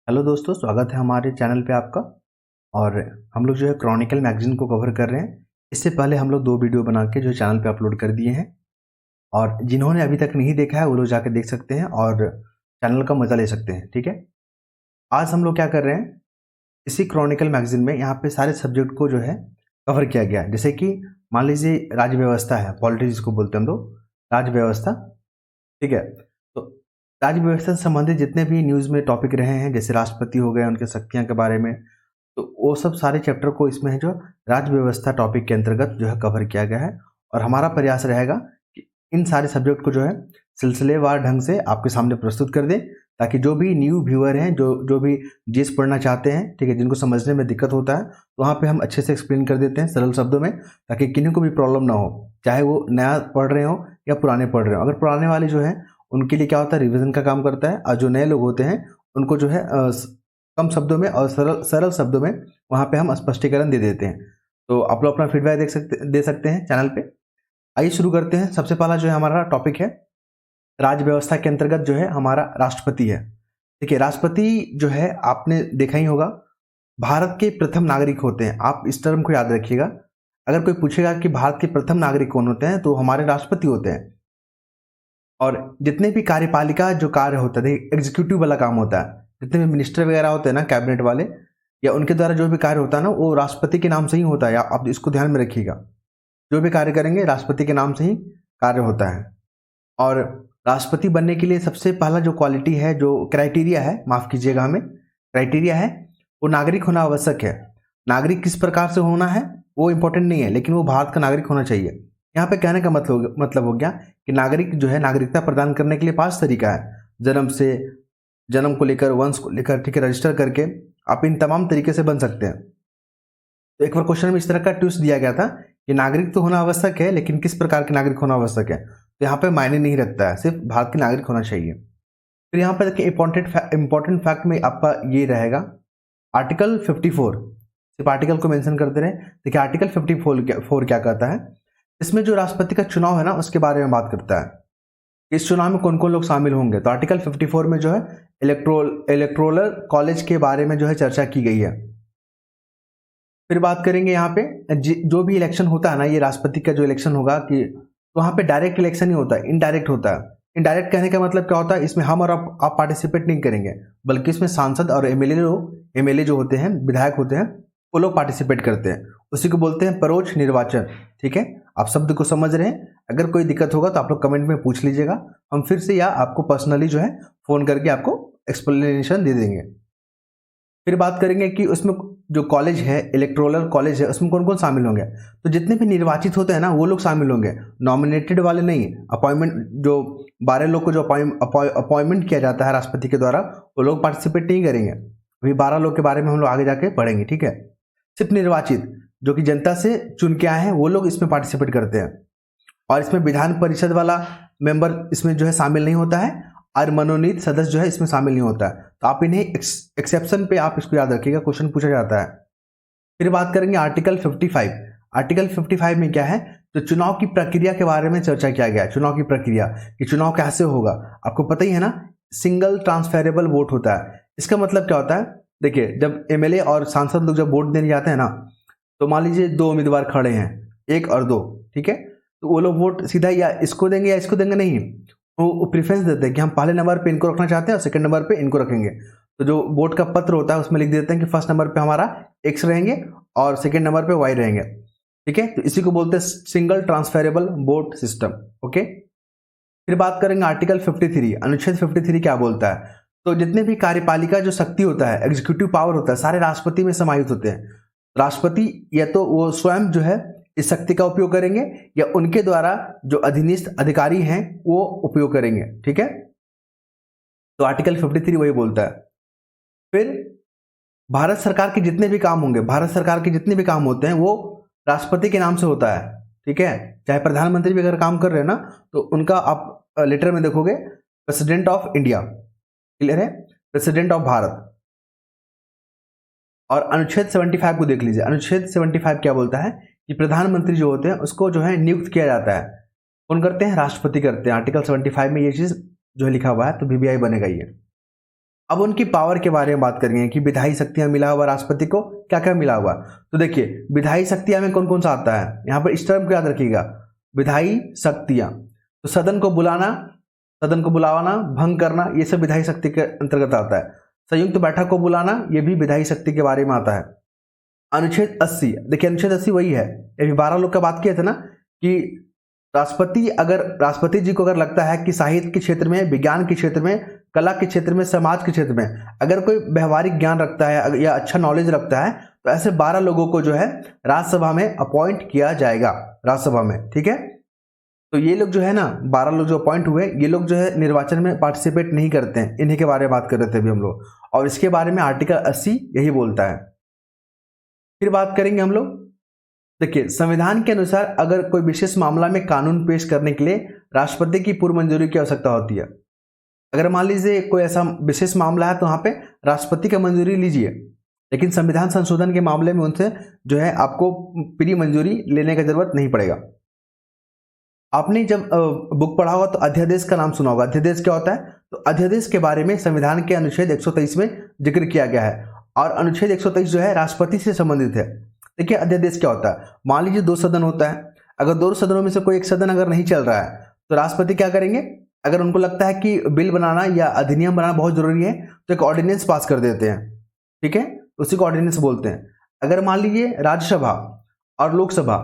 Hello दोस्तों, स्वागत है हमारे चैनल पे आपका। और हम लोग जो है क्रॉनिकल मैगजीन को कवर कर रहे हैं। इससे पहले हम लोग 2 वीडियो बना के जो है चैनल पे अपलोड कर दिए हैं, और जिन्होंने अभी तक नहीं देखा है वो लोग जाके देख सकते हैं और चैनल का मज़ा ले सकते हैं। ठीक है, आज हम लोग क्या कर रहे हैं, इसी क्रॉनिकल मैगजीन में यहाँ पे सारे सब्जेक्ट को जो है कवर किया गया है। जैसे कि मान लीजिए राज्य व्यवस्था है, पॉलिटिक्स जिसको बोलते हैं हम लोग, राज्य व्यवस्था। ठीक है, तो राज्य व्यवस्था से संबंधित जितने भी न्यूज़ में टॉपिक रहे हैं, जैसे राष्ट्रपति हो गए, उनके शक्तियाँ के बारे में, तो वो सब सारे चैप्टर को इसमें है जो राज्य व्यवस्था टॉपिक के अंतर्गत जो है कवर किया गया है। और हमारा प्रयास रहेगा कि इन सारे सब्जेक्ट को जो है सिलसिलेवार ढंग से आपके सामने प्रस्तुत कर दें, ताकि जो भी न्यू व्यूअर हैं, जो भी जीएस पढ़ना चाहते हैं, ठीक है, जिनको समझने में दिक्कत होता है, तो वहाँ पे हम अच्छे से एक्सप्लेन कर देते हैं सरल शब्दों में, ताकि किन्हीं को भी प्रॉब्लम ना हो, चाहे वो नया पढ़ रहे हो या पुराने पढ़ रहे हो। अगर पुराने वाले जो हैं उनके लिए क्या होता है, रिविजन का काम करता है, और जो नए लोग होते हैं उनको जो है कम शब्दों में और सरल शब्दों में वहाँ पे हम स्पष्टीकरण दे देते हैं। तो आप लोग अपना फीडबैक दे सकते हैं चैनल पे। आइए शुरू करते हैं। सबसे पहला जो है हमारा टॉपिक है, राज्य व्यवस्था के अंतर्गत जो है हमारा राष्ट्रपति है। देखिए, राष्ट्रपति जो है आपने देखा ही होगा, भारत के प्रथम नागरिक होते हैं। आप इस टर्म को याद रखिएगा। अगर कोई पूछेगा कि भारत के प्रथम नागरिक कौन होते हैं, तो हमारे राष्ट्रपति होते हैं। और जितने भी कार्यपालिका जो कार्य होता है, एग्जीक्यूटिव वाला काम होता है, जितने भी मिनिस्टर वगैरह होते हैं ना, कैबिनेट वाले, या उनके द्वारा जो भी कार्य होता है ना, वो राष्ट्रपति के नाम से ही होता है। आप इसको ध्यान में रखिएगा, जो भी कार्य करेंगे राष्ट्रपति के नाम से ही कार्य होता है। और राष्ट्रपति बनने के लिए सबसे पहला जो क्वालिटी है, जो क्राइटेरिया है, माफ कीजिएगा, हमें क्राइटेरिया है, वो नागरिक होना आवश्यक है। नागरिक किस प्रकार से होना है वो इंपॉर्टेंट नहीं है, लेकिन वो भारत का नागरिक होना चाहिए। यहाँ पे कहने का मतलब हो गया कि नागरिक जो है, नागरिकता प्रदान करने के लिए 5 तरीका है। जन्म को लेकर, वंश को लेकर, ठीक है, रजिस्टर करके आप इन तमाम तरीके से बन सकते हैं। तो एक बार क्वेश्चन में इस तरह का ट्विस्ट दिया गया था कि नागरिक तो होना आवश्यक है, लेकिन किस प्रकार के नागरिक होना आवश्यक है, तो यहाँ पे मायने नहीं रखता है, सिर्फ भारत के नागरिक होना चाहिए। फिर यहाँ पर देखिए, इंपॉर्टेंट फैक्ट में आपका ये रहेगा, आर्टिकल 54, सिर्फ आर्टिकल को मेंशन करते रहे। देखिए, आर्टिकल 54 क्या कहता है, इसमें जो राष्ट्रपति का चुनाव है ना, उसके बारे में बात करता है। इस चुनाव में कौन कौन लोग शामिल होंगे, तो आर्टिकल 54 में जो है इलेक्टोरल कॉलेज के बारे में जो है चर्चा की गई है। फिर बात करेंगे यहाँ पे, जो भी इलेक्शन होता है ना, ये राष्ट्रपति का जो इलेक्शन होगा, कि तो वहाँ पे डायरेक्ट इलेक्शन ही होता है, इनडायरेक्ट होता है। इनडायरेक्ट कहने का मतलब क्या होता है, इसमें हम और आप पार्टिसिपेट नहीं करेंगे, बल्कि इसमें सांसद और एमएलए जो होते हैं, विधायक होते हैं, वो लोग पार्टिसिपेट करते हैं। उसी को बोलते हैं परोक्ष निर्वाचन। ठीक है, आप शब्द को समझ रहे हैं। अगर कोई दिक्कत होगा तो आप लोग कमेंट में पूछ लीजिएगा, हम फिर से या आपको पर्सनली जो है फोन करके आपको एक्सप्लेनेशन दे देंगे। फिर बात करेंगे कि उसमें जो कॉलेज है, इलेक्टोरल कॉलेज है, उसमें कौन कौन शामिल होंगे, तो जितने भी निर्वाचित होते हैं ना, वो लोग शामिल होंगे, नॉमिनेटेड वाले नहीं। अपॉइंटमेंट जो 12 लोग को जो अपॉइंटमेंट किया जाता है राष्ट्रपति के द्वारा, वो लोग पार्टिसिपेट नहीं करेंगे। अभी 12 लोग के बारे में हम लोग आगे जाके पढ़ेंगे। ठीक है, सिर्फ निर्वाचित जो कि जनता से चुन के आए हैं, वो लोग इसमें पार्टिसिपेट करते हैं। और इसमें विधान परिषद वाला मेंबर इसमें जो है शामिल नहीं होता है, और मनोनीत सदस्य जो है इसमें शामिल नहीं होता है। तो आप इन्हें एक्सेप्शन पे आप इसको याद रखिएगा, क्वेश्चन पूछा जाता है। फिर बात करेंगे आर्टिकल 55। आर्टिकल 55 में क्या है, तो चुनाव की प्रक्रिया के बारे में चर्चा किया गया है। चुनाव की प्रक्रिया, कि चुनाव कैसे होगा, आपको पता ही है ना, सिंगल ट्रांसफेरेबल वोट होता है। इसका मतलब क्या होता है, देखिए, जब एमएलए और सांसद लोग जब वोट देने जाते हैं ना, तो मान लीजिए 2 उम्मीदवार खड़े हैं, 1 और 2, ठीक है, तो वो लोग वोट सीधा या इसको देंगे या इसको देंगे, नहीं, वो प्रेफरेंस देते हैं कि हम पहले नंबर पे इनको रखना चाहते हैं और सेकंड नंबर पे इनको रखेंगे। तो जो वोट का पत्र होता है उसमें लिख देते हैं कि फर्स्ट नंबर पे हमारा एक्स रहेंगे और सेकंड नंबर पे वाई रहेंगे। ठीक है, तो इसी को बोलते हैं single transferable vote system. Okay, फिर बात करेंगे आर्टिकल 53, अनुच्छेद 53 क्या बोलता है, तो जितने भी कार्यपालिका जो शक्ति होता है, एग्जीक्यूटिव पावर होता है, सारे राष्ट्रपति में समाहित होते हैं। राष्ट्रपति या तो वो स्वयं जो है इस शक्ति का उपयोग करेंगे, या उनके द्वारा जो अधीनस्थ अधिकारी हैं वो उपयोग करेंगे। ठीक है, तो आर्टिकल 53 वही बोलता है। फिर भारत सरकार के जितने भी काम होंगे, भारत सरकार के जितने भी काम होते हैं, वो राष्ट्रपति के नाम से होता है। ठीक है, चाहे प्रधानमंत्री भी अगर काम कर रहे हैं ना, तो उनका आप लेटर में देखोगे प्रेसिडेंट ऑफ इंडिया, क्लियर है, प्रेसिडेंट ऑफ भारत। और अनुच्छेद 75 को देख लीजिए। अनुच्छेद 75 क्या बोलता है कि प्रधानमंत्री जो होते हैं उसको जो है नियुक्त किया जाता है। कौन करते हैं, राष्ट्रपति करते हैं। आर्टिकल 75 में ये चीज जो है लिखा हुआ है, तो वीवीआई बनेगा ये। अब उनकी पावर के बारे में बात करेंगे कि विधायी शक्तियां मिला हुआ राष्ट्रपति को, क्या क्या मिला हुआ। तो देखिए विधायी शक्तियां में कौन कौन सा आता है, यहाँ पर इस टर्म को याद रखिएगा, विधायी शक्तियां। तो सदन को बुलाना, सदन को बुलाना, भंग करना, ये सब विधायी शक्ति के अंतर्गत आता है। संयुक्त बैठक को बुलाना, ये भी विधायी शक्ति के बारे में आता है। अनुच्छेद 80, देखिए अनुच्छेद 80 वही है, अभी 12 लोग का बात किए थे ना कि राष्ट्रपति जी को अगर लगता है कि साहित्य के क्षेत्र में, विज्ञान के क्षेत्र में, कला के क्षेत्र में, समाज के क्षेत्र में अगर कोई व्यवहारिक ज्ञान रखता है या अच्छा नॉलेज रखता है, तो ऐसे 12 लोगों को जो है राज्यसभा में अपॉइंट किया जाएगा, राज्यसभा में, ठीक है। तो ये लोग जो है ना, 12 लोग जो अपॉइंट हुए, ये लोग जो है निर्वाचन में पार्टिसिपेट नहीं करते हैं, इन्हीं के बारे में बात कर रहे थे अभी हम लोग, और इसके बारे में आर्टिकल 80 यही बोलता है। फिर बात करेंगे हम लोग, देखिए संविधान के अनुसार अगर कोई विशेष मामला में कानून पेश करने के लिए राष्ट्रपति की पूर्व मंजूरी की आवश्यकता होती है। अगर मान लीजिए कोई ऐसा विशेष मामला है तो वहां पे राष्ट्रपति का मंजूरी लीजिए, लेकिन संविधान संशोधन के मामले में उनसे जो है आपको प्री मंजूरी लेने की जरूरत नहीं पड़ेगा। आपने जब बुक पढ़ा होगा तो अध्यादेश का नाम सुना होगा। अध्यादेश क्या होता है, तो अध्यादेश के बारे में संविधान के अनुच्छेद 123 में जिक्र किया गया है, और अनुच्छेद 123 जो है राष्ट्रपति से संबंधित है। देखिए अध्यादेश क्या होता है, मान लीजिए 2 सदन होता है, अगर 2 सदनों में से कोई एक सदन अगर नहीं चल रहा है तो राष्ट्रपति क्या करेंगे, अगर उनको लगता है कि बिल बनाना या अधिनियम बनाना बहुत जरूरी है तो एक ऑर्डिनेंस पास कर देते हैं, ठीक है, उसी को ऑर्डिनेंस बोलते हैं। अगर मान लीजिए राज्यसभा और लोकसभा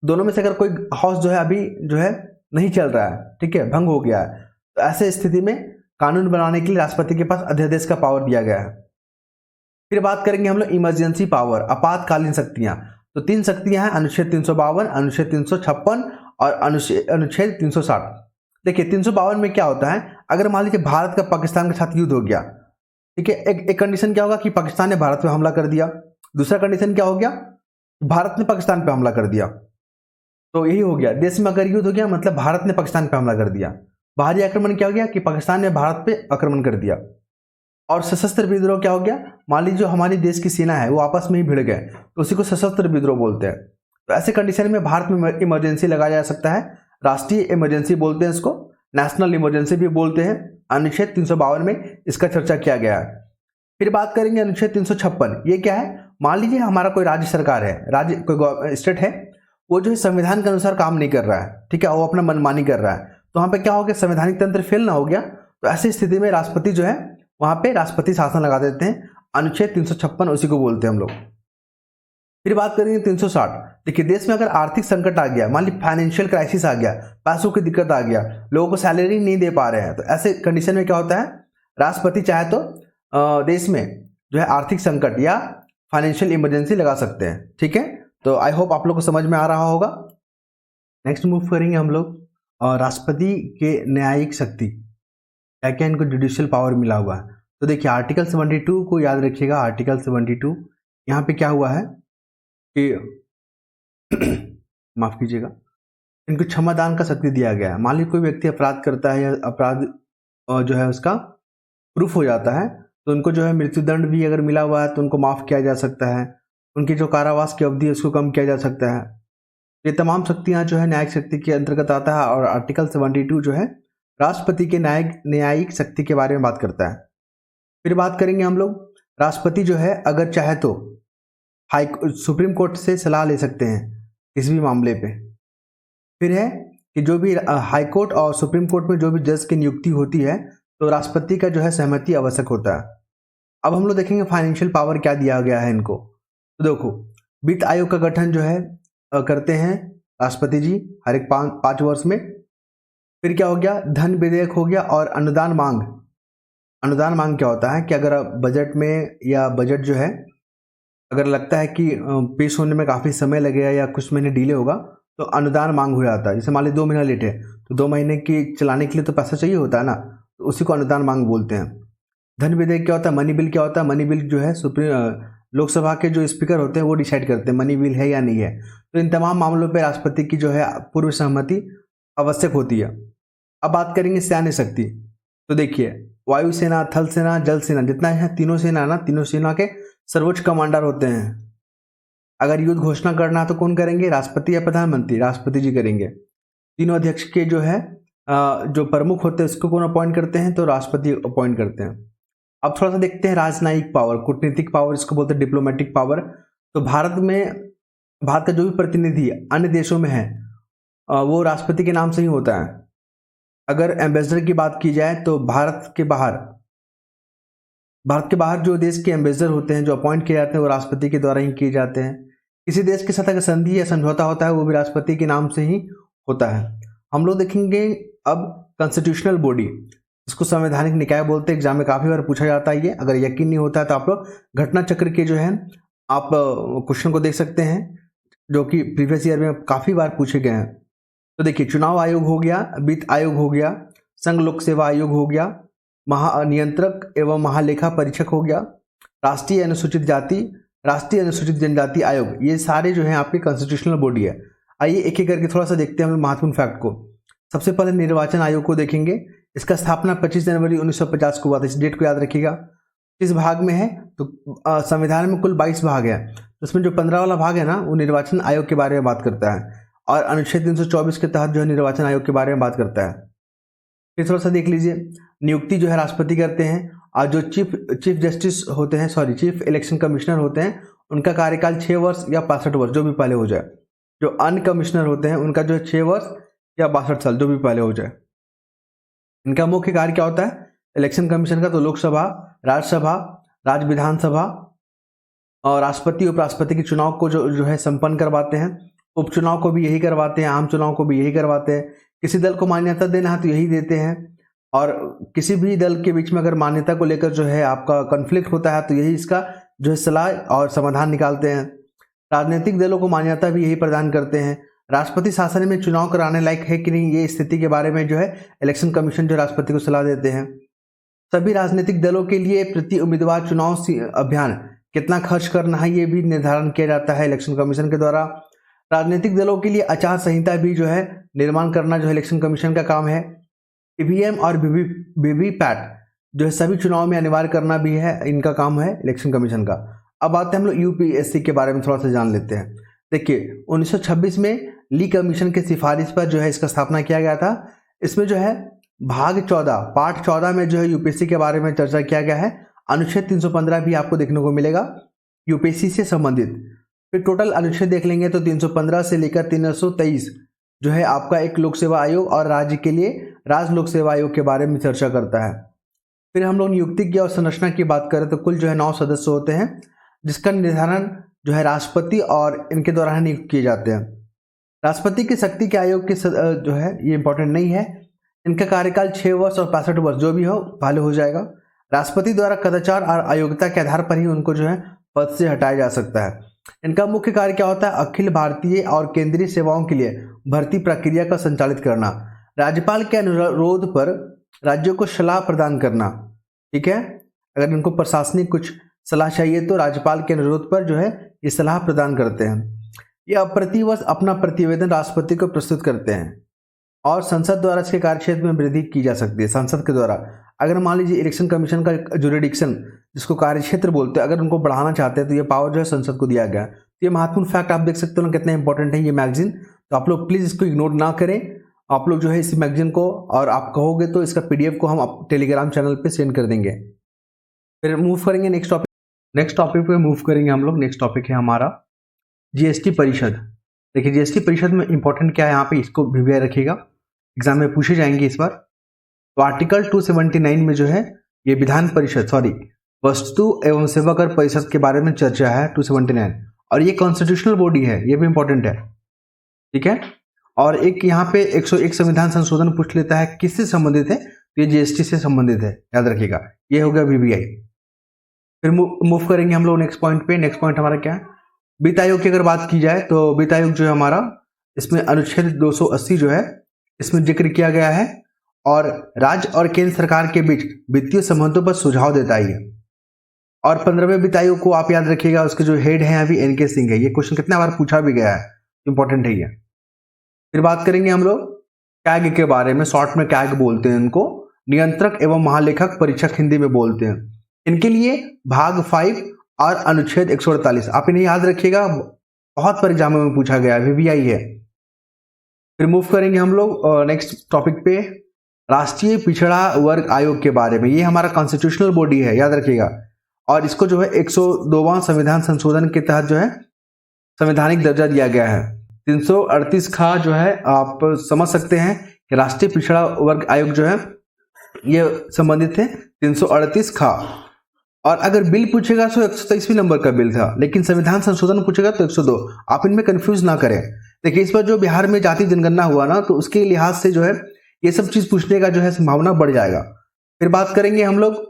दोनों में से अगर कोई हाउस जो है अभी जो है नहीं चल रहा है, ठीक है, भंग हो गया है, तो ऐसे स्थिति में कानून बनाने के लिए राष्ट्रपति के पास अध्यादेश का पावर दिया गया है। फिर बात करेंगे हम लोग इमरजेंसी पावर, आपातकालीन शक्तियां। तो 3 शक्तियां हैं, अनुच्छेद 352, अनुच्छेद 356 और अनुच्छेद 360। देखिए 352 में क्या होता है, अगर मान लीजिए भारत का पाकिस्तान के साथ युद्ध हो गया, ठीक है, एक कंडीशन क्या होगा कि पाकिस्तान ने भारत पे हमला कर दिया, दूसरा कंडीशन क्या हो गया, भारत ने पाकिस्तान पे हमला कर दिया, तो यही हो गया, देश में अगर युद्ध हो गया मतलब भारत ने पाकिस्तान पे हमला कर दिया। बाहरी आक्रमण क्या हो गया कि पाकिस्तान ने भारत पे आक्रमण कर दिया। और सशस्त्र विद्रोह क्या हो गया, मान लीजिए जो हमारी देश की सेना है वो आपस में ही भिड़ गए, तो उसी को सशस्त्र विद्रोह बोलते हैं। तो ऐसे कंडीशन में भारत में इमरजेंसी लगाया जा सकता है, राष्ट्रीय इमरजेंसी बोलते हैं इसको, नेशनल इमरजेंसी भी बोलते हैं। अनुच्छेद 352 में इसका चर्चा किया गया है। फिर बात करेंगे अनुच्छेद 356, ये क्या है, मान लीजिए हमारा कोई राज्य सरकार है, राज्य कोई स्टेट है, वो जो है संविधान के अनुसार काम नहीं कर रहा है, ठीक है, वो अपना मनमानी कर रहा है, तो वहां पे क्या हो गया, संवैधानिक तंत्र फेल ना हो गया, तो ऐसी स्थिति में राष्ट्रपति जो है वहां पे राष्ट्रपति शासन लगा देते हैं। अनुच्छेद 356 उसी को बोलते हैं हम लोग। फिर बात करेंगे 360, देखिए देश में अगर आर्थिक संकट आ गया, मान लीजिए फाइनेंशियल क्राइसिस आ गया, पैसों की दिक्कत आ गया, लोगों को सैलरी नहीं दे पा रहे हैं, तो ऐसे कंडीशन में क्या होता है, राष्ट्रपति चाहे तो देश में जो है आर्थिक संकट या फाइनेंशियल इमरजेंसी लगा सकते हैं, ठीक है। तो आई होप आप लोग को समझ में आ रहा होगा। नेक्स्ट मूव करेंगे हम लोग, और राष्ट्रपति के न्यायिक शक्ति, क्या क्या इनको जुडिशियल पावर मिला हुआ है। तो देखिए आर्टिकल 72 को याद रखिएगा, आर्टिकल 72 यहाँ पे क्या हुआ है कि माफ कीजिएगा, इनको क्षमादान का शक्ति दिया गया है। मान लीजिए कोई व्यक्ति अपराध करता है या अपराध जो है उसका प्रूफ हो जाता है, तो उनको जो है मृत्युदंड भी अगर मिला हुआ है तो उनको माफ किया जा सकता है, उनकी जो कारावास की अवधि है उसको कम किया जा सकता है। ये तमाम शक्तियां जो है न्यायिक शक्ति के अंतर्गत आता है, और आर्टिकल 72 जो है राष्ट्रपति के न्यायिक शक्ति के बारे में बात करता है। फिर बात करेंगे हम लोग, राष्ट्रपति जो है अगर चाहे तो सुप्रीम कोर्ट से सलाह ले सकते हैं किसी भी मामले पे। फिर है कि जो भी हाई कोर्ट और सुप्रीम कोर्ट में जो भी जज की नियुक्ति होती है तो राष्ट्रपति का जो है सहमति आवश्यक होता है। अब हम लोग देखेंगे फाइनेंशियल पावर क्या दिया गया है इनको। तो देखो वित्त आयोग का गठन जो है करते हैं राष्ट्रपति जी हर एक 5 वर्ष में। फिर क्या हो गया, धन विधेयक हो गया, और अनुदान मांग। अनुदान मांग क्या होता है कि अगर बजट में या बजट जो है अगर लगता है कि पेश होने में काफ़ी समय लगेगा या कुछ महीने डिले होगा तो अनुदान मांग हो जाता है। जैसे मान लीजिए 2 महीना लेट है तो 2 महीने की चलाने के लिए तो पैसा चाहिए होता है ना, तो उसी को अनुदान मांग बोलते हैं। धन विधेयक क्या होता है, मनी बिल क्या होता है, मनी बिल जो है लोकसभा के जो स्पीकर होते हैं वो डिसाइड करते हैं मनी बिल है या नहीं है। तो इन तमाम मामलों पर राष्ट्रपति की जो है पूर्व सहमति आवश्यक होती है। अब बात करेंगे सैन्य शक्ति। तो देखिए वायुसेना, थल सेना, जल सेना, जितना है तीनों सेना ना, तीनों सेना के सर्वोच्च कमांडर होते हैं। अगर युद्ध घोषणा करना तो कौन करेंगे, राष्ट्रपति या प्रधानमंत्री, राष्ट्रपति जी करेंगे। तीनों अध्यक्ष के जो है जो प्रमुख होते हैं उसको कौन अपॉइंट करते हैं, तो राष्ट्रपति अपॉइंट करते हैं। अब थोड़ा सा देखते हैं राजनयिक पावर, कूटनीतिक पावर, इसको बोलते हैं डिप्लोमेटिक पावर। तो भारत का जो भी प्रतिनिधि अन्य देशों में है वो राष्ट्रपति के नाम से ही होता है। अगर एम्बेसडर की बात की जाए तो भारत के बाहर जो देश के एम्बेसडर होते हैं, जो अपॉइंट किए जाते हैं, वो राष्ट्रपति के द्वारा ही किए जाते हैं। किसी देश के साथ अगर संधि या समझौता होता है वो भी राष्ट्रपति के नाम से ही होता है। हम लोग देखेंगे अब कॉन्स्टिट्यूशनल बॉडी, इसको संवैधानिक निकाय बोलते हैं। एग्जाम में काफी बार पूछा जाता है ये। अगर यकीन नहीं होता है तो आप लोग घटना चक्र के जो है आप क्वेश्चन को देख सकते हैं, जो कि प्रीवियस ईयर में काफी बार पूछे गए हैं। तो देखिए, चुनाव आयोग हो गया, वित्त आयोग हो गया, संघ लोक सेवा आयोग हो गया, महानियंत्रक एवं महालेखा परीक्षक हो गया, राष्ट्रीय अनुसूचित जाति, राष्ट्रीय अनुसूचित जनजाति आयोग, ये सारे जो हैं आपके कॉन्स्टिट्यूशनल बॉडी है। आइए एक एक करके थोड़ा सा देखते हैं हम महत्वपूर्ण फैक्ट को। सबसे पहले निर्वाचन आयोग को देखेंगे। इसका स्थापना 25 जनवरी 1950 को हुआ था। इस डेट को याद रखिएगा। किस भाग में है? तो संविधान में कुल 22 भाग है, उसमें जो 15 वाला भाग है ना, वो निर्वाचन आयोग के बारे में बात करता है, और अनुच्छेद 324 के तहत जो है निर्वाचन आयोग के बारे में बात करता है। फिर थोड़ा सा देख लीजिए, नियुक्ति जो है राष्ट्रपति करते हैं, और जो चीफ जस्टिस होते हैं, चीफ इलेक्शन कमिश्नर होते हैं, उनका कार्यकाल 6 वर्ष या 65 वर्ष, जो भी पहले हो जाए। जो अन्य कमिश्नर होते हैं उनका जो है 6 वर्ष या 62 साल, जो भी पहले हो जाए। इनका मुख्य कार्य क्या होता है इलेक्शन कमीशन का? तो लोकसभा, राज्यसभा, राज्य विधानसभा और राष्ट्रपति उपराष्ट्रपति के चुनाव को जो है संपन्न करवाते हैं। उपचुनाव को भी यही करवाते हैं, आम चुनाव को भी यही करवाते हैं। किसी दल को मान्यता देना है तो यही देते हैं, और किसी भी दल के बीच में अगर मान्यता को लेकर जो है आपका कॉन्फ्लिक्ट होता है तो यही इसका जो है सलाह और समाधान निकालते हैं। राजनीतिक दलों को मान्यता भी यही प्रदान करते हैं। राष्ट्रपति शासन में चुनाव कराने लायक है कि नहीं, ये स्थिति के बारे में जो है इलेक्शन कमीशन जो राष्ट्रपति को सलाह देते हैं। सभी राजनीतिक दलों के लिए प्रति उम्मीदवार चुनाव अभियान कितना खर्च करना है, ये भी निर्धारण किया जाता है इलेक्शन कमीशन के द्वारा। राजनीतिक दलों के लिए आचार संहिता भी जो है निर्माण करना जो है इलेक्शन कमीशन का काम है। ईवीएम और वीवीपैट जो है सभी चुनाव में अनिवार्य करना भी है, इनका काम है इलेक्शन कमीशन का। अब आते हैं हम लोग यूपीएससी के बारे में थोड़ा सा जान लेते हैं। देखिए 1926 में ली कमीशन के सिफारिश पर जो है इसका स्थापना किया गया था। इसमें जो है भाग 14 पार्ट 14 में जो है यूपीएससी के बारे में चर्चा किया गया है। अनुच्छेद 315 भी आपको देखने को मिलेगा यूपीएससी से संबंधित। फिर टोटल अनुच्छेद देख लेंगे तो 315 से लेकर 323 जो है आपका एक लोक सेवा आयोग और राज्य के लिए राज्य लोक सेवा आयोग के बारे में चर्चा करता है। फिर हम लोग नियुक्ति की और संरचना की बात करें तो कुल जो है 9 सदस्य होते हैं, जिसका निर्धारण जो है राष्ट्रपति और इनके द्वारा नियुक्त किए जाते हैं। राष्ट्रपति की शक्ति के आयोग के जो है ये इंपॉर्टेंट नहीं है। इनका कार्यकाल 6 वर्ष और 65 वर्ष, जो भी हो पहले हो जाएगा। राष्ट्रपति द्वारा कदाचार और अयोग्यता के आधार पर ही उनको जो है पद से हटाया जा सकता है। इनका मुख्य कार्य क्या होता है? अखिल भारतीय और केंद्रीय सेवाओं के लिए भर्ती प्रक्रिया का संचालित करना, राज्यपाल के अनुरोध पर राज्यों को सलाह प्रदान करना। ठीक है, अगर इनको प्रशासनिक कुछ सलाह चाहिए तो राज्यपाल के अनुरोध पर जो है ये सलाह प्रदान करते हैं। ये प्रतिवर्ष अपना प्रतिवेदन राष्ट्रपति को प्रस्तुत करते हैं, और संसद द्वारा इसके कार्यक्षेत्र में वृद्धि की जा सकती है। संसद के द्वारा अगर मान लीजिए इलेक्शन कमीशन का जुरिडिक्शन, जिसको कार्यक्षेत्र बोलते हैं, अगर उनको बढ़ाना चाहते हैं तो ये पावर जो है संसद को दिया गया है। तो ये महत्वपूर्ण फैक्ट आप देख सकते हो ना, कितना इंपॉर्टेंट है ये मैगजीन। तो आप लोग प्लीज़ इसको इग्नोर ना करें। आप लोग जो है इस मैगजीन को, और आप कहोगे तो इसका पीडीएफ को हम टेलीग्राम चैनल पे सेंड कर देंगे। फिर मूव करेंगे नेक्स्ट टॉपिक पे मूव करेंगे हम लोग। नेक्स्ट टॉपिक है हमारा जीएसटी परिषद। देखिए जीएसटी परिषद में इंपॉर्टेंट क्या है, यहाँ पे इसको भी रखिएगा, एग्जाम में पूछे जाएंगे इस बार। तो आर्टिकल 279 में जो है ये विधान परिषद वस्तु एवं सेवा कर परिषद के बारे में चर्चा है 279, और ये कॉन्स्टिट्यूशनल बॉडी है, ये भी इंपॉर्टेंट है। ठीक है, और एक यहाँ पे 101 संविधान संशोधन पूछ लेता है, किससे संबंधित है? तो ये जीएसटी से संबंधित है, याद रखिएगा। ये हो गया वीवीआई। फिर मूव करेंगे हम लोग नेक्स्ट पॉइंट पे। नेक्स्ट पॉइंट हमारा क्या है? वित्त आयोग की अगर बात की जाए तो वित्त आयोग जो है हमारा, इसमें अनुच्छेद 280 जो है इसमें जिक्र किया गया है, और राज्य और केंद्र सरकार के बीच वित्तीय संबंधों पर सुझाव देता है। और 15वें वित्त आयोग को आप याद रखिएगा, उसके जो हेड हैं अभी एनके सिंह है। ये क्वेश्चन कितना बार पूछा भी गया है, इंपॉर्टेंट है ये। फिर बात करेंगे हम लोग कैग के बारे में, शॉर्ट में कैग बोलते हैं इनको, नियंत्रक एवं महालेखक परीक्षक हिंदी में बोलते हैं। इनके लिए भाग 5 और अनुच्छेद 148 आप इन्हें याद रखिएगा, बहुत बार एग्जामों में पूछा गया है, वीवीआई है। फिर मूव करेंगे हम लोग नेक्स्ट टॉपिक पे। राष्ट्रीय पिछड़ा वर्ग आयोग के बारे में। ये हमारा कॉन्स्टिट्यूशनल बॉडी है, याद रखिएगा। और इसको जो है 102वां संविधान संशोधन के तहत जो है संवैधानिक दर्जा दिया गया है। 338 खा जो है आप समझ सकते हैं कि राष्ट्रीय पिछड़ा वर्ग आयोग जो है ये संबंधित है 338 खा। और अगर बिल पूछेगा तो 123वें नंबर का बिल था, लेकिन संविधान संशोधन पूछेगा तो 102। आप इनमें कंफ्यूज ना करें। देखिए, इस पर जो बिहार में जाति जनगणना हुआ ना, तो उसके लिहाज से जो है ये सब चीज पूछने का जो है संभावना बढ़ जाएगा। फिर बात करेंगे हम लोग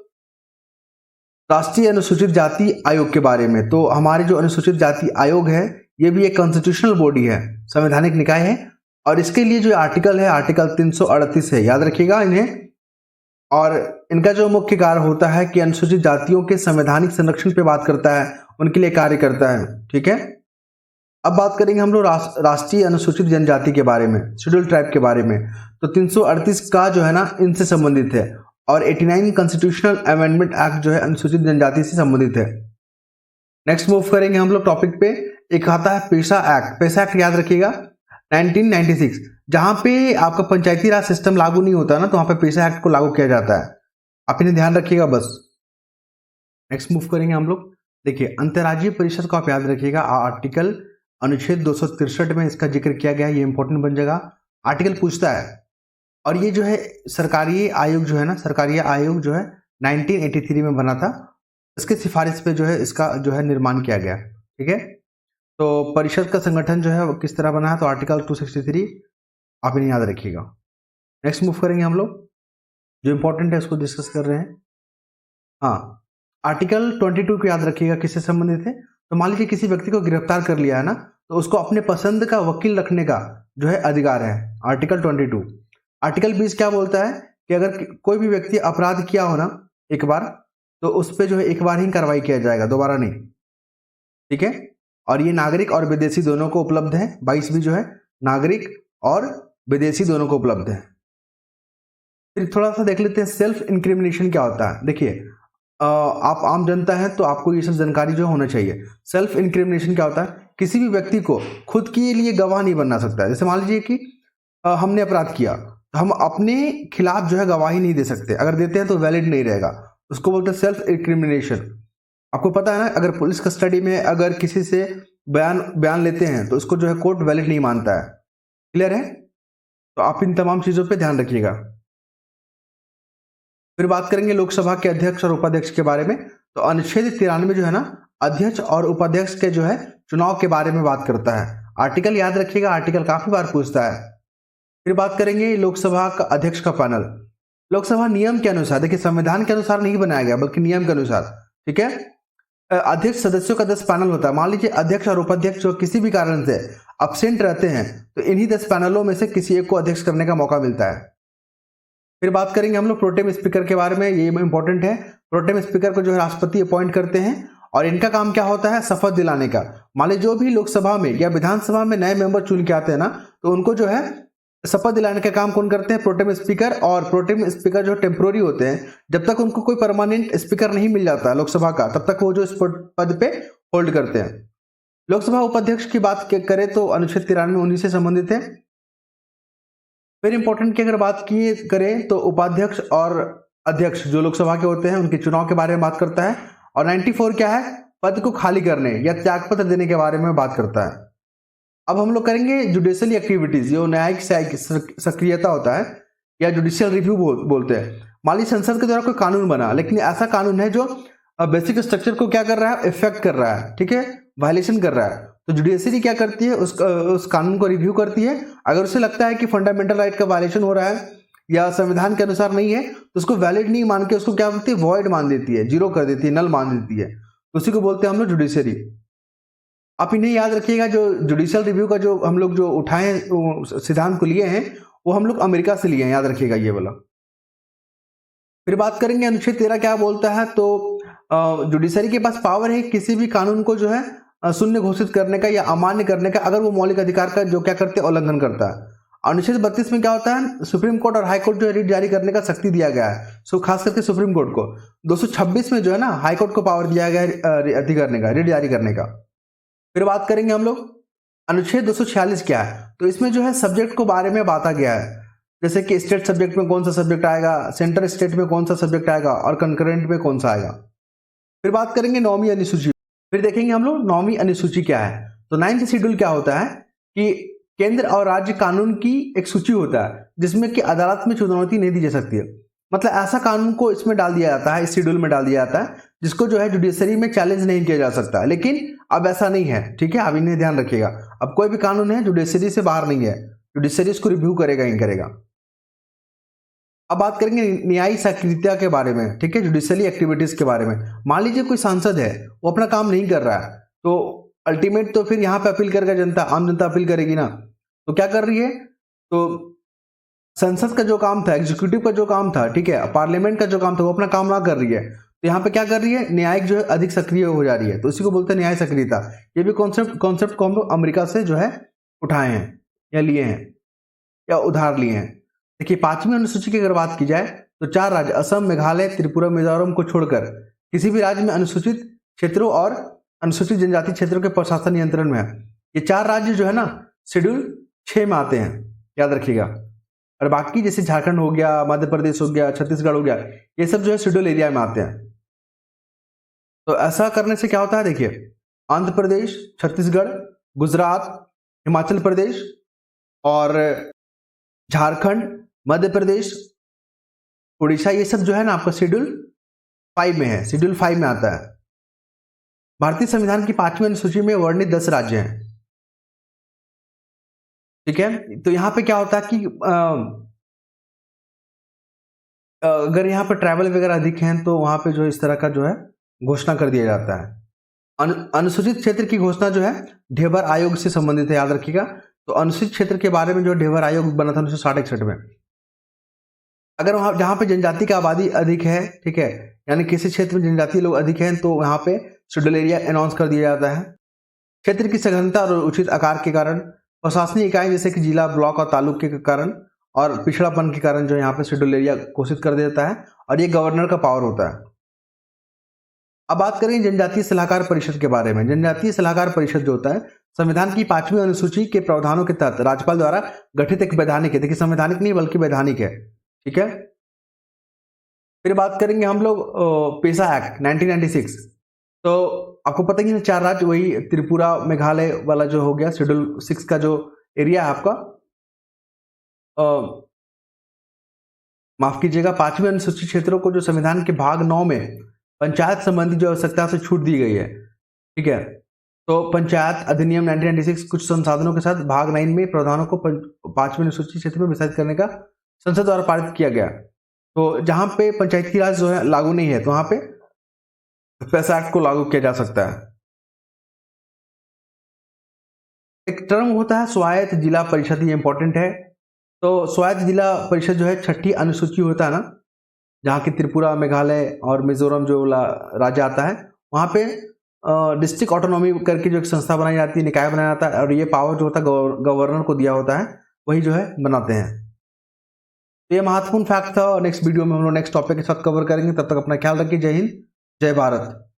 राष्ट्रीय अनुसूचित जाति आयोग के बारे में। तो हमारे जो अनुसूचित जाति आयोग है ये भी एक कॉन्स्टिट्यूशनल बॉडी है, संवैधानिक निकाय है। और इसके लिए जो आर्टिकल है आर्टिकल 338 है, याद रखिएगा इन्हें। और इनका जो मुख्य कार्य होता है कि अनुसूचित जातियों के संवैधानिक संरक्षण पे बात करता है, उनके लिए कार्य करता है। ठीक है, अब बात करेंगे हम लोग राष्ट्रीय अनुसूचित जनजाति के बारे में, शेड्यूल ट्राइब के बारे में। तो 338 का जो है ना इनसे संबंधित है। और 89 कॉन्स्टिट्यूशनल अमेंडमेंट एक्ट जो है अनुसूचित जनजाति से संबंधित है। नेक्स्ट मूव करेंगे हम लोग टॉपिक पे। एक आता है पेशा एक्ट। पेशा एक्ट याद रखिएगा 1996। जहां पे आपका पंचायती राज सिस्टम लागू नहीं होता ना, तो वहां पे पेशा एक्ट को लागू किया जाता है। आप इन्हें ध्यान रखिएगा बस। नेक्स्ट मूव करेंगे हम लोग। देखिए, अंतर्राज्यीय परिषद को आप याद रखिएगा। आर्टिकल अनुच्छेद 263 में इसका जिक्र किया गया है, ये इंपॉर्टेंट बन जाएगा। आर्टिकल पूछता है। और ये जो है सरकारी आयोग जो है ना, सरकारी आयोग जो है 1983 में बना था। इसके सिफारिश पे जो है इसका जो है निर्माण किया गया। ठीक है, तो परिषद का संगठन जो है वो किस तरह बना है, तो आर्टिकल 263 आप इन्हें याद रखिएगा। नेक्स्ट मूव करेंगे हम लोग, जो इंपॉर्टेंट है उसको डिस्कस कर रहे हैं। हाँ, आर्टिकल 22 को याद रखिएगा, किससे संबंधित है। तो मान लीजिए किसी व्यक्ति को गिरफ्तार कर लिया है ना, तो उसको अपने पसंद का वकील रखने का जो है अधिकार है, आर्टिकल 22। आर्टिकल 20 क्या बोलता है कि अगर कोई भी व्यक्ति अपराध किया हो ना एक बार, तो उस पर जो है एक बार ही कार्रवाई किया जाएगा, दोबारा नहीं। ठीक है, और ये नागरिक और विदेशी दोनों को उपलब्ध है। 22 भी जो है नागरिक और विदेशी दोनों को उपलब्ध है। फिर थोड़ा सा देख लेते हैं सेल्फ इंक्रिमिनेशन क्या होता है। देखिए, आप आम जनता है तो आपको ये सब जानकारी जो होना चाहिए। सेल्फ इंक्रिमिनेशन क्या होता है, किसी भी व्यक्ति को खुद के लिए गवाह नहीं बनना सकता है। जैसे मान लीजिए कि हमने अपराध किया, तो हम अपने खिलाफ जो है गवाही नहीं दे सकते। अगर देते हैं तो वैलिड नहीं रहेगा, उसको बोलते हैं सेल्फ इंक्रिमिनेशन। आपको पता है ना, अगर पुलिस कस्टडी में अगर किसी से बयान लेते हैं तो उसको जो है कोर्ट वैलिड नहीं मानता है। क्लियर है, तो आप इन तमाम चीजों पे ध्यान रखिएगा। फिर बात करेंगे लोकसभा के अध्यक्ष और उपाध्यक्ष के बारे में। तो अनुच्छेद 93 जो है ना, अध्यक्ष और उपाध्यक्ष के जो है चुनाव के बारे में बात करता है। आर्टिकल याद रखिएगा, आर्टिकल काफी बार पूछता है। फिर बात करेंगे लोकसभा का अध्यक्ष का पैनल। लोकसभा नियम के अनुसार, देखिए संविधान के अनुसार नहीं बनाया गया बल्कि नियम के अनुसार। ठीक है, अध्यक्ष सदस्यों का 10 पैनल होता है। मान लीजिए अध्यक्ष और उपाध्यक्ष जो किसी भी कारण से अब्सेंट रहते हैं, तो इन्हीं 10 पैनलों में से किसी एक को अध्यक्ष करने का मौका मिलता है। फिर बात करेंगे हम लोग प्रोटेम स्पीकर के बारे में, ये इंपॉर्टेंट है। प्रोटेम स्पीकर को जो है राष्ट्रपति अपॉइंट करते हैं, और इनका काम क्या होता है, शपथ दिलाने का। मान लीजिए जो भी लोकसभा में या विधानसभा में नए मेंबर चुन के आते हैं ना, तो उनको जो है शपथ दिलाने का काम कौन करते हैं, प्रोटेम स्पीकर। और प्रोटेम स्पीकर जो टेम्पोररी होते हैं, जब तक उनको कोई परमानेंट स्पीकर नहीं मिल जाता लोकसभा का, तब तक वो जो इस पद पे होल्ड करते हैं। लोकसभा उपाध्यक्ष की बात करें तो अनुच्छेद 93 उन्हीं से संबंधित है। फिर इंपॉर्टेंट की अगर बात की करें तो उपाध्यक्ष और अध्यक्ष जो लोकसभा के होते हैं उनके चुनाव के बारे में बात करता है। और 94 क्या है, पद को खाली करने या त्यागपत्र देने के बारे में बात करता है। अब हम लोग करेंगे जुडिशियल एक्टिविटीज, जो न्यायिक सक्रियता होता है या जुडिशियल रिव्यू बोलते हैं। मान लीजिए संसद के द्वारा कोई कानून बना, लेकिन ऐसा कानून है जो बेसिक स्ट्रक्चर को क्या कर रहा है, इफेक्ट कर रहा है। ठीक है, वायलेशन कर रहा है, तो जुडिशरी क्या करती है, उस कानून को रिव्यू करती है। अगर उसे लगता है कि फंडामेंटल राइट का वायलेशन हो रहा है या संविधान के अनुसार नहीं है, तो उसको वैलिड नहीं मान के उसको क्या करती है, वॉइड मान देती है, जीरो कर देती है, नल मान देती है। उसी को बोलते हैं हम लोग जुडिशरी। आप इन्हें याद रखिएगा, जो जुडिशियल रिव्यू का जो हम लोग जो उठाए सिद्धांत को लिए हैं, वो हम लोग अमेरिका से लिए हैं, याद रखिएगा ये वाला। फिर बात करेंगे अनुच्छेद 13 क्या बोलता है। तो जुडिशरी के पास पावर है किसी भी कानून को जो है शून्य घोषित करने का या अमान्य करने का, अगर वो मौलिक अधिकार का जो क्या करते हैं, उल्लंघन करता है। अनुच्छेद 32 में क्या होता है, सुप्रीम कोर्ट और हाई कोर्ट जो रिट जारी करने का शक्ति दिया गया है, सो खास करके सुप्रीम कोर्ट को। 226 में जो है ना, हाई कोर्ट को पावर दिया गया है अति करने का, रिट जारी करने का। फिर बात करेंगे हम लोग अनुच्छेद 246 क्या है। तो इसमें जो है सब्जेक्ट को बारे में बांटा गया है। जैसे कि स्टेट सब्जेक्ट में कौन सा सब्जेक्ट आएगा, सेंटर स्टेट में कौन सा सब्जेक्ट आएगा और कंकरेंट में कौन सा आएगा। फिर बात करेंगे 9वीं अनुसूची। फिर देखेंगे हम लोग 9वीं अनुसूची क्या है। तो 9th शेड्यूल क्या होता है कि केंद्र और राज्य कानून की एक सूची होता है जिसमें कि अदालत में चुनौती नहीं दी जा सकती है। मतलब ऐसा कानून को इसमें डाल दिया जाता है, इस शेड्यूल में डाल दिया जाता है जिसको जो है जुडिशरी में चैलेंज नहीं किया जा सकता। लेकिन अब ऐसा नहीं है, ठीक है, अब इन्हें ध्यान रखिएगा। अब कोई भी कानून है जुडिशरी से बाहर नहीं है, जुडिशरी इसको रिव्यू करेगा ही करेगा। अब बात करेंगे न्यायिक सक्रियता के बारे में, ठीक है, जुडिशियली एक्टिविटीज के बारे में। मान लीजिए कोई सांसद है, वो अपना काम नहीं कर रहा है, तो अल्टीमेट तो फिर यहाँ पे अपील करेगा जनता, आम जनता अपील करेगी ना। तो क्या कर रही है, तो संसद का जो काम था, एग्जीक्यूटिव का जो काम था, ठीक है, पार्लियामेंट का जो काम था, वो अपना काम ना कर रही है। तो यहाँ पे क्या कर रही है, न्यायिक जो है अधिक सक्रिय हो जा रही है। तो इसी को बोलते हैं न्याय सक्रियता। ये भी कॉन्सेप्ट को हम लोग अमेरिका से जो है उठाए हैं या लिए हैं या उधार लिए हैं। देखिए 5वीं अनुसूची की अगर बात की जाए तो 4 राज्य असम, मेघालय, त्रिपुरा, मिजोरम को छोड़कर किसी भी राज्य में अनुसूचित क्षेत्रों और अनुसूचित जनजाति क्षेत्रों के प्रशासन नियंत्रण में है। ये 4 राज्य जो है ना शेड्यूल 6 में आते हैं, याद रखिएगा। और बाकी जैसे झारखंड हो गया, मध्य प्रदेश हो गया, छत्तीसगढ़ हो गया, ये सब जो है शेड्यूल एरिया में आते हैं। तो ऐसा करने से क्या होता है, देखिए आंध्र प्रदेश, छत्तीसगढ़, गुजरात, हिमाचल प्रदेश और झारखंड, मध्य प्रदेश, उड़ीसा, ये सब जो है ना आपका शेड्यूल 5 में है, शेड्यूल 5 में आता है। भारतीय संविधान की 5वीं अनुसूची में वर्णित 10 राज्य हैं, ठीक है। तो यहां पे क्या होता है कि अगर यहाँ पर ट्रैवल वगैरह अधिक हैं तो वहां पे जो इस तरह का जो है घोषणा कर दिया जाता है। अनुसूचित क्षेत्र की घोषणा जो है ढेबर आयोग से संबंधित है, याद रखिएगा। तो अनुसूचित क्षेत्र के बारे में जो ढेबर आयोग बना था 1960-61 में। अगर वहां जहां पे जनजाति की आबादी अधिक है, ठीक है, यानी किसी क्षेत्र में जनजाति लोग अधिक हैं, तो वहां पे शेड्यूल एरिया अनाउंस कर दिया जाता है। क्षेत्र की सघनता और उचित आकार के कारण, प्रशासनिक इकाई जैसे कि जिला, ब्लॉक और तालुक के कारण और पिछड़ापन के कारण जो यहाँ पे शेड्यूल एरिया घोषित कर देता है और ये गवर्नर का पावर होता है। अब बात करें जनजातीय सलाहकार परिषद के बारे में। जनजातीय सलाहकार परिषद जो होता है संविधान की 5वीं अनुसूची के प्रावधानों के तहत राज्यपाल द्वारा गठित एक वैधानिक है। देखिए संवैधानिक नहीं बल्कि वैधानिक है, ठीक है। फिर बात करेंगे हम लोग पेशा एक्ट 1996। तो आपको पता ही है 4 राज्य, वही त्रिपुरा, मेघालय वाला जो हो गया शेड्यूल 6 का जो एरिया है आपका, माफ कीजिएगा, 5वीं अनुसूची क्षेत्रों को जो संविधान के भाग 9 में पंचायत संबंधी जो आवश्यकता से छूट दी गई है, ठीक है। तो पंचायत अधिनियम 1996 कुछ संसाधनों के साथ भाग 9 में प्रावधानों को 5वीं अनुसूची क्षेत्र में विस्तारित करने का संसद द्वारा पारित किया गया। तो जहां पे पंचायती राज जो है लागू नहीं है, तो वहां पे पेशा एक्ट को लागू किया जा सकता है। एक टर्म होता है स्वायत्त जिला परिषद, ये इंपॉर्टेंट है। तो स्वायत्त जिला परिषद जो है 6ठी अनुसूची होता है ना, जहाँ की त्रिपुरा, मेघालय और मिजोरम जो राज्य आता है, वहाँ पे डिस्ट्रिक्ट ऑटोनॉमी करके जो एक संस्था बनाई जाती है, निकाय बनाया जाता है, और ये पावर जो होता है गवर्नर को दिया होता है, वही जो है बनाते हैं। तो ये महत्वपूर्ण फैक्ट था और नेक्स्ट वीडियो में हम लोग नेक्स्ट टॉपिक के साथ कवर करेंगे। तब तक अपना ख्याल रखिए। जय हिंद, जय भारत।